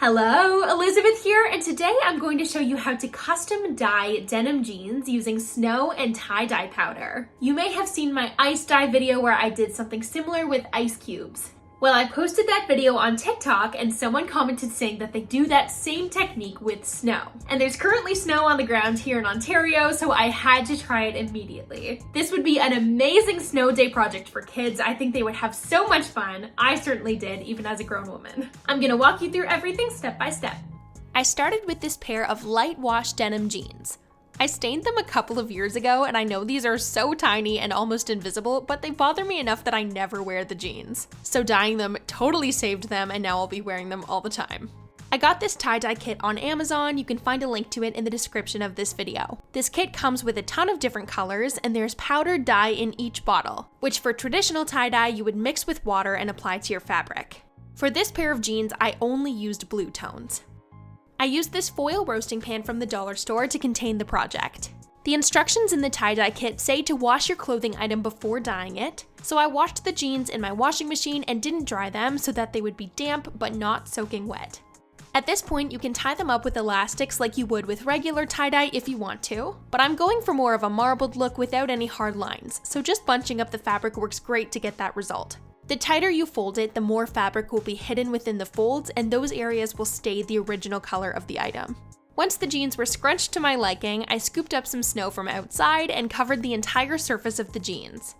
Hello, Elizabeth here, and today I'm going to show you how to custom dye denim jeans using snow and tie-dye powder. You may have seen my ice dye video where I did something similar with ice cubes. Well, I posted that video on TikTok and someone commented saying that they do that same technique with snow. And there's currently snow on the ground here in Ontario, so I had to try it immediately. This would be an amazing snow day project for kids. I think they would have so much fun. I certainly did, even as a grown woman. I'm gonna walk you through everything step by step. I started with this pair of light wash denim jeans. I stained them a couple of years ago, and I know these are so tiny and almost invisible, but they bother me enough that I never wear the jeans. So dyeing them totally saved them, and now I'll be wearing them all the time. I got this tie-dye kit on Amazon. You can find a link to it in the description of this video. This kit comes with a ton of different colors, and there's powdered dye in each bottle, which for traditional tie-dye you would mix with water and apply to your fabric. For this pair of jeans, I only used blue tones. I used this foil roasting pan from the dollar store to contain the project. The instructions in the tie-dye kit say to wash your clothing item before dyeing it, so I washed the jeans in my washing machine and didn't dry them so that they would be damp but not soaking wet. At this point, you can tie them up with elastics like you would with regular tie-dye if you want to, but I'm going for more of a marbled look without any hard lines, so just bunching up the fabric works great to get that result. The tighter you fold it, the more fabric will be hidden within the folds, and those areas will stay the original color of the item. Once the jeans were scrunched to my liking, I scooped up some snow from outside and covered the entire surface of the jeans.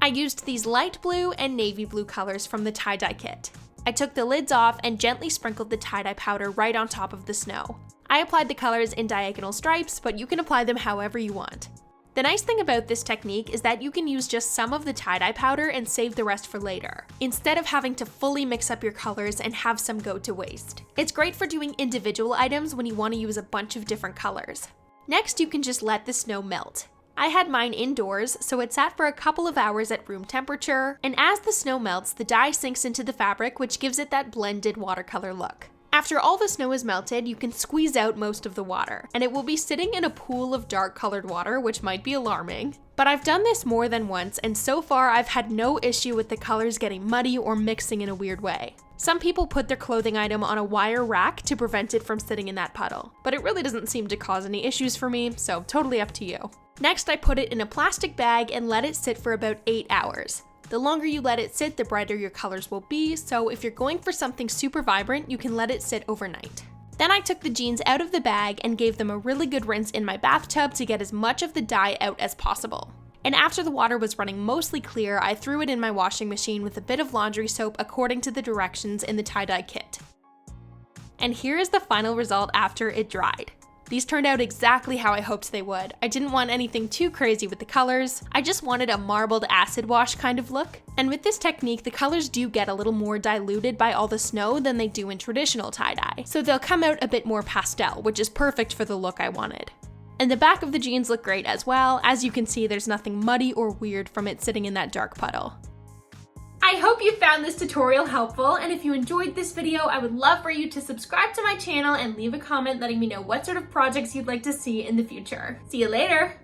I used these light blue and navy blue colors from the tie-dye kit. I took the lids off and gently sprinkled the tie-dye powder right on top of the snow. I applied the colors in diagonal stripes, but you can apply them however you want. The nice thing about this technique is that you can use just some of the tie-dye powder and save the rest for later, instead of having to fully mix up your colors and have some go to waste. It's great for doing individual items when you want to use a bunch of different colors. Next, you can just let the snow melt. I had mine indoors, so it sat for a couple of hours at room temperature, and as the snow melts, the dye sinks into the fabric, which gives it that blended watercolor look. After all the snow is melted, you can squeeze out most of the water, and it will be sitting in a pool of dark colored water, which might be alarming. But I've done this more than once, and so far I've had no issue with the colors getting muddy or mixing in a weird way. Some people put their clothing item on a wire rack to prevent it from sitting in that puddle, but it really doesn't seem to cause any issues for me, so totally up to you. Next, I put it in a plastic bag and let it sit for about 8 hours. The longer you let it sit, the brighter your colors will be, so if you're going for something super vibrant, you can let it sit overnight. Then I took the jeans out of the bag and gave them a really good rinse in my bathtub to get as much of the dye out as possible. And after the water was running mostly clear, I threw it in my washing machine with a bit of laundry soap according to the directions in the tie-dye kit. And here is the final result after it dried. These turned out exactly how I hoped they would. I didn't want anything too crazy with the colors. I just wanted a marbled acid wash kind of look. And with this technique, the colors do get a little more diluted by all the snow than they do in traditional tie-dye. So they'll come out a bit more pastel, which is perfect for the look I wanted. And the back of the jeans look great as well. As you can see, there's nothing muddy or weird from it sitting in that dark puddle. I hope you found this tutorial helpful, and if you enjoyed this video, I would love for you to subscribe to my channel and leave a comment letting me know what sort of projects you'd like to see in the future. See you later!